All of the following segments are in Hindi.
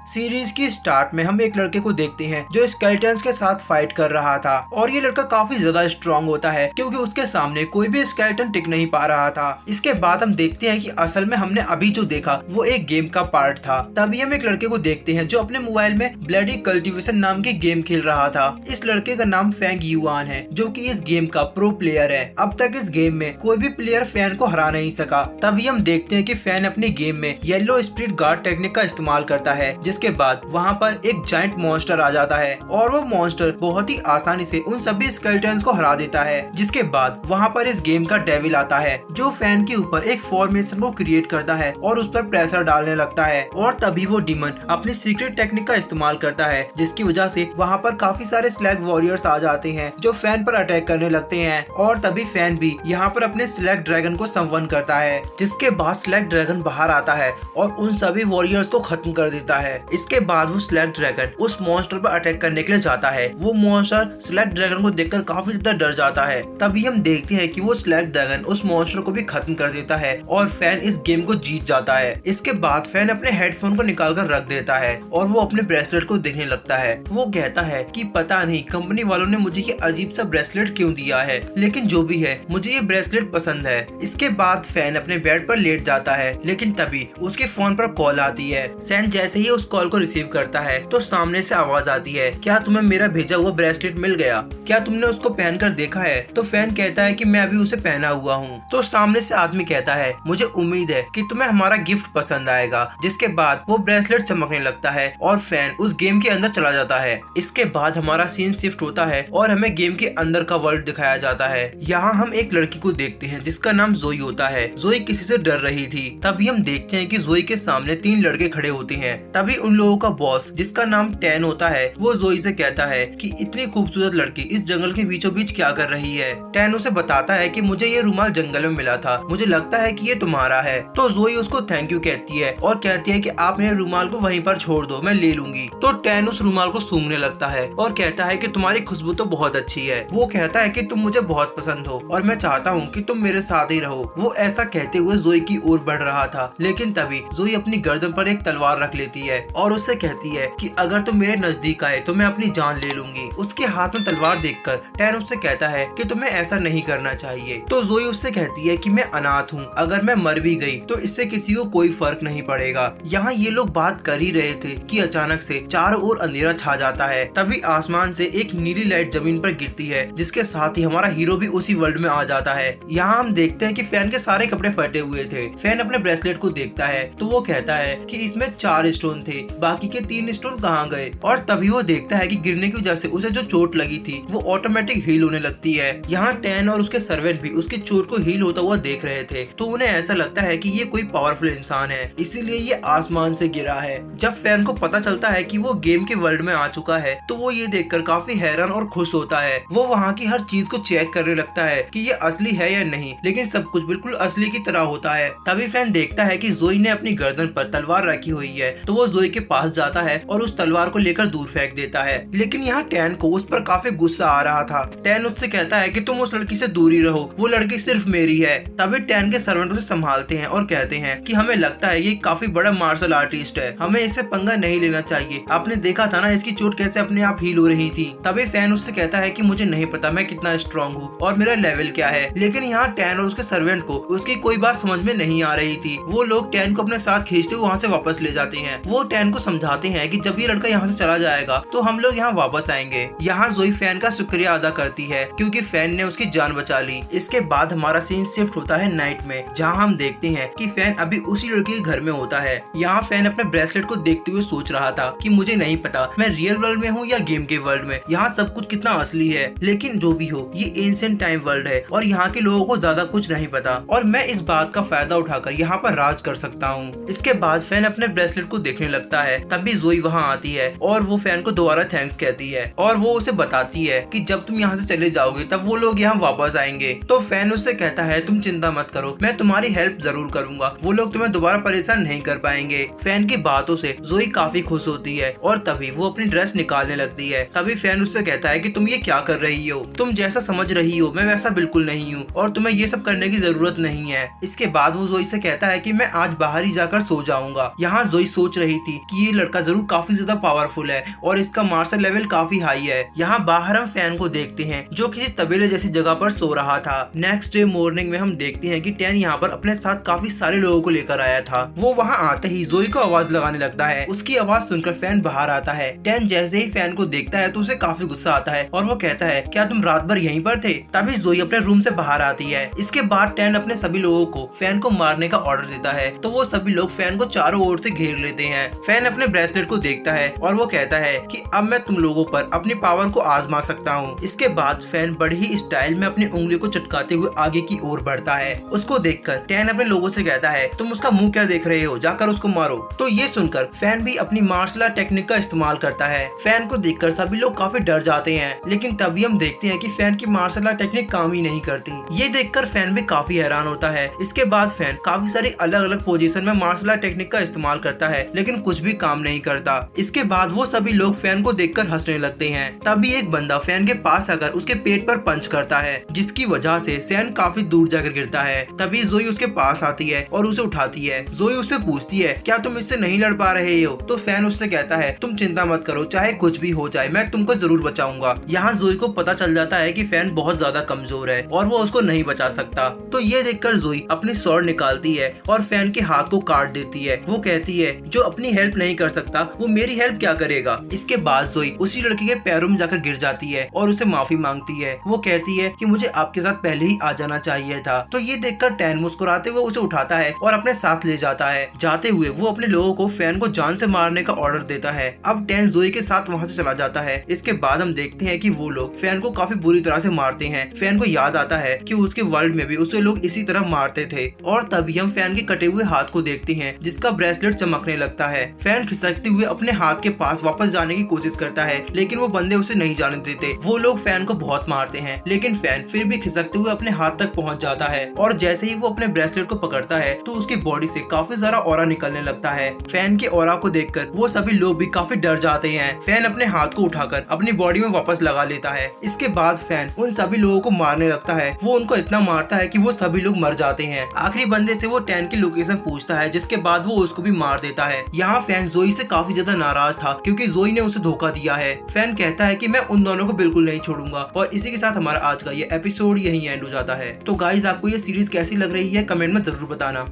सीरीज की स्टार्ट में हम एक लड़के को देखते हैं जो स्केलेटन्स के साथ फाइट कर रहा था और ये लड़का काफी ज्यादा स्ट्रॉन्ग होता है क्योंकि उसके सामने कोई भी स्केलेटन टिक नहीं पा रहा था। इसके बाद हम देखते हैं कि असल में हमने अभी जो देखा वो एक गेम का पार्ट था। तभी हम एक लड़के को देखते हैं जो अपने मोबाइल में ब्लडी कल्टीवेशन नाम की गेम खेल रहा था। इस लड़के का नाम फेंग युआन है जो कि इस गेम का प्रो प्लेयर है। अब तक इस गेम में कोई भी प्लेयर फैन को हरा नहीं सका। तभी हम देखते हैं कि फैन अपनी गेम में येलो स्पिरिट गार्ड टेक्निक का इस्तेमाल करता है, जिसके बाद वहाँ पर एक जायंट मॉन्स्टर आ जाता है और वो मॉन्स्टर बहुत ही आसानी से उन सभी स्केलेटन्स को हरा देता है। जिसके बाद वहाँ पर इस गेम का डेविल आता है जो फैन के ऊपर एक फॉर्मेशन को क्रिएट करता है और उस पर प्रेशर डालने लगता है और तभी वो डीमन अपनी सीक्रेट टेक्निक का इस्तेमाल करता है, जिसकी वजह से वहाँ पर काफी सारे स्लैग वॉरियर्स आ जाते हैं जो फैन पर अटैक करने लगते हैं। और तभी फैन भी यहाँ पर अपने स्लैग ड्रैगन को संवन करता है, जिसके बाद स्लैग ड्रैगन बाहर आता है और उन सभी वॉरियर्स को खत्म कर देता है। इसके बाद वो स्लैग ड्रैगन उस मॉन्स्टर पर अटैक करने के लिए जाता है। वो मॉन्स्टर स्लैग ड्रैगन को देखकर काफी ज्यादा डर जाता है। तभी हम देखते हैं कि वो स्लैग ड्रैगन उस मॉन्स्टर को भी खत्म कर देता है और फैन इस गेम को जीत जाता है। इसके बाद फैन अपने हेडफोन को निकाल कर रख देता है और वो अपने ब्रेसलेट को देखने लगता है। वो कहता है कि पता नहीं कंपनी वालों ने मुझे ये अजीब सा ब्रेसलेट क्यों दिया है, लेकिन जो भी है मुझे ये ब्रेसलेट पसंद है। इसके बाद फैन अपने बेड पर लेट जाता है, लेकिन तभी उसके फोन पर कॉल आती है। सैन जैसे ही उस कॉल को रिसीव करता है तो सामने से आवाज आती है, क्या तुम्हें मेरा भेजा हुआ ब्रेसलेट मिल गया? क्या तुमने उसको पहनकर देखा है? तो फैन कहता है कि मैं अभी उसे पहना हुआ हूँ। तो सामने से आदमी कहता है, मुझे उम्मीद है कि तुम्हें हमारा गिफ्ट पसंद आएगा। जिसके बाद वो ब्रेसलेट चमकने लगता है और फैन उस गेम के अंदर चला जाता है। इसके बाद हमारा सीन शिफ्ट होता है और हमें गेम के अंदर का वर्ल्ड दिखाया जाता है। यहाँ हम एक लड़की को देखते हैं जिसका नाम जोई होता है। जोई किसी से डर रही थी। तभी हम देखते हैं कि जोई के सामने 3 लड़के खड़े होते हैं। तभी उन लोगों का बॉस जिसका नाम टैन होता है वो जोई से कहता है कि इतनी खूबसूरत लड़की इस जंगल के बीचों बीच क्या कर रही है। टैन उसे बताता है कि मुझे ये रुमाल जंगल में मिला था, मुझे लगता है कि ये तुम्हारा है। तो जोई उसको थैंक यू कहती है और कहती है कि आप मेरे रुमाल को वहीं पर छोड़ दो, मैं ले लूंगी। तो टैन उस रुमाल को सूंघने लगता है और कहता है कि तुम्हारी खुशबू तो बहुत अच्छी है। वो कहता है कि तुम मुझे बहुत पसंद हो और मैं चाहता हूँ कि तुम मेरे साथ ही रहो। वो ऐसा कहते हुए जोई की ओर बढ़ रहा था, लेकिन तभी जोई अपनी गर्दन पर एक तलवार रख लेती है और उससे कहती है कि अगर तुम मेरे नजदीक आए तो मैं अपनी जान ले लूंगी। उसके हाथ में तलवार देखकर टैन उससे कहता है कि तुम्हें ऐसा नहीं करना चाहिए। तो जोई उससे कहती है कि मैं अनाथ हूँ, अगर मैं मर भी गई तो इससे किसी को कोई फर्क नहीं पड़ेगा। यहाँ ये लोग बात कर ही रहे थे कि अचानक से चारों ओर अंधेरा छा जाता है। तभी आसमान से एक नीली लाइट जमीन पर गिरती है, जिसके साथ ही हमारा हीरो भी उसी वर्ल्ड में आ जाता है। यहाँ हम देखते हैं कि फैन के सारे कपड़े फटे हुए थे। फैन अपने ब्रेसलेट को देखता है तो वो कहता है कि इसमें 4 स्टोन थे, बाकी के 3 स्टोन कहाँ गए? और तभी वो देखता है कि गिरने की वजह से उसे जो चोट लगी थी वो ऑटोमेटिक हील होने लगती है। यहाँ टैन और उसके सर्वेंट भी उसकी चोट को हील होता हुआ देख रहे थे, तो उन्हें ऐसा लगता है कि ये कोई पावरफुल इंसान है, इसीलिए ये आसमान से गिरा है। जब फैन को पता चलता है कि वो गेम के वर्ल्ड में आ चुका है तो वो ये देखकर काफी हैरान और खुश होता है। वो वहाँ की हर चीज को चेक करने लगता है कि ये असली है या नहीं, लेकिन सब कुछ बिल्कुल असली की तरह होता है। तभी फैन देखता है कि जोई ने अपनी गर्दन पर तलवार रखी हुई है, तो वो जोई के पास जाता है और उस तलवार को लेकर दूर फेंक देता है। लेकिन यहाँ टैन को उस पर काफी गुस्सा आ रहा था। टैन उससे कहता है कि तुम उस लड़की से दूर ही रहो, वो लड़की सिर्फ मेरी है। तभी टैन के सर्वेंट उसे संभालते हैं और कहते हैं कि हमें लगता है ये काफी बड़ा मार्शल आर्टिस्ट है, हमें इससे पंगा नहीं लेना चाहिए। आपने देखा था ना इसकी चोट कैसे अपने आप हील हो रही थी। तभी फैन उससे कहता है कि मुझे नहीं पता मैं कितना स्ट्रॉन्ग हूँ और मेरा लेवल क्या है। लेकिन यहाँ टैन और उसके सर्वेंट को उसकी कोई बात समझ में नहीं आ रही थी। वो लोग टैन को अपने साथ खींचते हुए वहाँ से वापस ले जाते हैं। वो टैन को समझाते हैं कि जब ये लड़का यहाँ से चला जाएगा तो हम लोग यहाँ वापस आएंगे। यहाँ जोई फैन का शुक्रिया अदा करती है क्योंकि फैन ने उसकी जान बचा ली। इसके बाद हमारा सीन शिफ्ट होता है नाइट में, जहाँ हम देखते हैं कि फैन अभी उसी लड़के के घर में होता है। यहाँ फैन अपने ब्रेसलेट को देखते हुए सोच रहा था कि मुझे नहीं पता मैं रियल वर्ल्ड में हूँ या गेम के वर्ल्ड में, यहाँ सब कुछ कितना असली है। लेकिन जो भी हो ये एंशिएंट टाइम वर्ल्ड है और यहाँ के लोगों को ज्यादा कुछ नहीं पता और मैं इस बात का फायदा उठाकर यहाँ पर राज कर सकता हूँ। इसके बाद फैन अपने ब्रेसलेट को देखने लगता है। तभी जोई वहाँ आती है और वो फैन को दोबारा थैंक्स कहती है और वो उसे बताती है कि जब तुम यहाँ से चले जाओगे तब वो लोग यहाँ वापस आएंगे। तो फैन उससे कहता है तुम चिंता मत करो, मैं तुम्हारी हेल्प जरूर करूंगा, वो लोग तुम्हें दोबारा परेशान नहीं कर पाएंगे। फैन की बातों से जोई काफी खुश होती है और तभी वो अपनी ड्रेस निकालने लगती है। तभी फैन उससे कहता है कि तुम ये क्या कर रही हो, तुम जैसा समझ रही हो मैं वैसा बिल्कुल नहीं हूँ और तुम्हें ये सब करने की जरूरत नहीं है। इसके बाद वो जोई से कहता है कि मैं आज बाहर ही जाकर सो जाऊंगा। यहाँ जोई सोच रही थी थी कि ये लड़का जरूर काफी ज्यादा पावरफुल है और इसका मार्शल लेवल काफी हाई है। यहाँ बाहर हम फैन को देखते हैं जो किसी तबेले जैसी जगह पर सो रहा था। नेक्स्ट डे मॉर्निंग में हम देखते हैं कि टैन यहाँ पर अपने साथ काफी सारे लोगों को लेकर आया था। वो वहाँ आते ही जोई को आवाज लगाने लगता है। उसकी आवाज सुनकर फैन बाहर आता है। टैन जैसे ही फैन को देखता है तो उसे काफी गुस्सा आता है और वो कहता है क्या तुम रात भर यहीं पर थे? तभी जोई अपने रूम से बाहर आती है। इसके बाद टैन अपने सभी लोगों को फैन को मारने का ऑर्डर देता है तो वो सभी लोग फैन को चारों ओर से घेर लेते हैं। फैन अपने ब्रेसलेट को देखता है और वो कहता है कि अब मैं तुम लोगों पर अपनी पावर को आजमा सकता हूँ। इसके बाद फैन बड़ी ही स्टाइल में अपनी उंगली को चटकाते हुए आगे की ओर बढ़ता है। उसको देखकर टैन अपने लोगों से कहता है तुम उसका मुंह क्या देख रहे हो, जाकर उसको मारो। तो ये सुनकर फैन भी अपनी मार्शल आर्ट टेक्निक का इस्तेमाल करता है। फैन को देखकर सभी लोग काफी डर जाते हैं, लेकिन तभी हम देखते हैं कि फैन की मार्शल आर्ट टेक्निक काम ही नहीं करती। ये देखकर फैन भी काफी हैरान होता है। इसके बाद फैन काफी सारी अलग अलग पोजीशन में मार्शल आर्ट टेक्निक का इस्तेमाल करता है, लेकिन कुछ भी काम नहीं करता। इसके बाद वो सभी लोग फैन को देखकर हंसने लगते हैं। तभी एक बंदा फैन के पास आकर उसके पेट पर पंच करता है, जिसकी वजह से फैन काफी दूर जाकर गिरता है। तभी जोई उसके पास आती है और उसे उठाती है। जोई उससे पूछती है क्या तुम इससे नहीं लड़ पा रहे हो? तो फैन उससे कहता है तुम चिंता मत करो, चाहे कुछ भी हो जाए मैं तुमको जरूर बचाऊंगा। यहाँ जोई को पता चल जाता है कि फैन बहुत ज्यादा कमजोर है और वो उसको नहीं बचा सकता। तो ये देखकर जोई अपनी स्वॉर्ड निकालती है और फैन के हाथ को काट देती है। वो कहती है जो अपनी हेल्प नहीं कर सकता वो मेरी हेल्प क्या करेगा। इसके बाद जोई उसी लड़के के पैरों में जाकर गिर जाती है और उसे माफी मांगती है। वो कहती है कि मुझे आपके साथ पहले ही आ जाना चाहिए था। तो ये देखकर टैन मुस्कुराते हुए उसे उठाता है और अपने साथ ले जाता है। जाते हुए वो अपने लोगों को फैन को जान से मारने का ऑर्डर देता है। अब टैन जोई के साथ वहाँ से चला जाता है। इसके बाद हम देखते हैं कि वो लोग फैन को काफी बुरी तरह से मारते हैं। फैन को याद आता है कि उसके वर्ल्ड में भी उसे लोग इसी तरह मारते थे और तभी हम फैन के कटे हुए हाथ को देखते हैं जिसका ब्रेसलेट चमकने लगता है। फैन खिसकते हुए अपने हाथ के पास वापस जाने की कोशिश करता है, लेकिन वो बंदे उसे नहीं जाने देते। वो लोग फैन को बहुत मारते हैं, लेकिन फैन फिर भी खिसकते हुए अपने हाथ तक पहुंच जाता है और जैसे ही वो अपने ब्रेसलेट को पकड़ता है तो उसकी बॉडी से काफी सारा ऑरा निकलने लगता है। फैन के ऑरा को देखकर वो सभी लोग भी काफी डर जाते हैं। फैन अपने हाथ को उठाकर अपनी बॉडी में वापस लगा लेता है। इसके बाद फैन उन सभी लोगों को मारने लगता है। वो उनको इतना मारता है कि वो सभी लोग मर जाते हैं। आखिरी बंदे से वो टैन की लोकेशन पूछता है, जिसके बाद वो उसको भी मार देता है। यहाँ फैन जोई से काफी ज्यादा नाराज था क्योंकि जोई ने उसे धोखा दिया है। फैन कहता है कि मैं उन दोनों को बिल्कुल नहीं छोड़ूंगा और इसी के साथ हमारा आज का ये एपिसोड यहीं एंड हो जाता है। तो गाइज आपको ये सीरीज कैसी लग रही है कमेंट में जरूर बताना।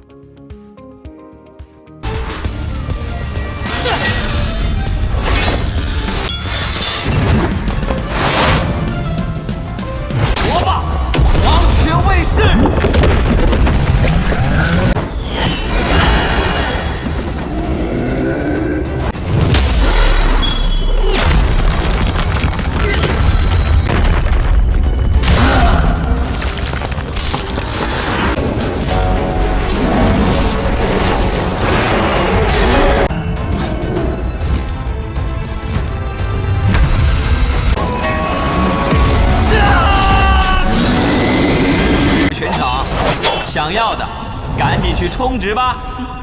想要的，赶紧去充值吧！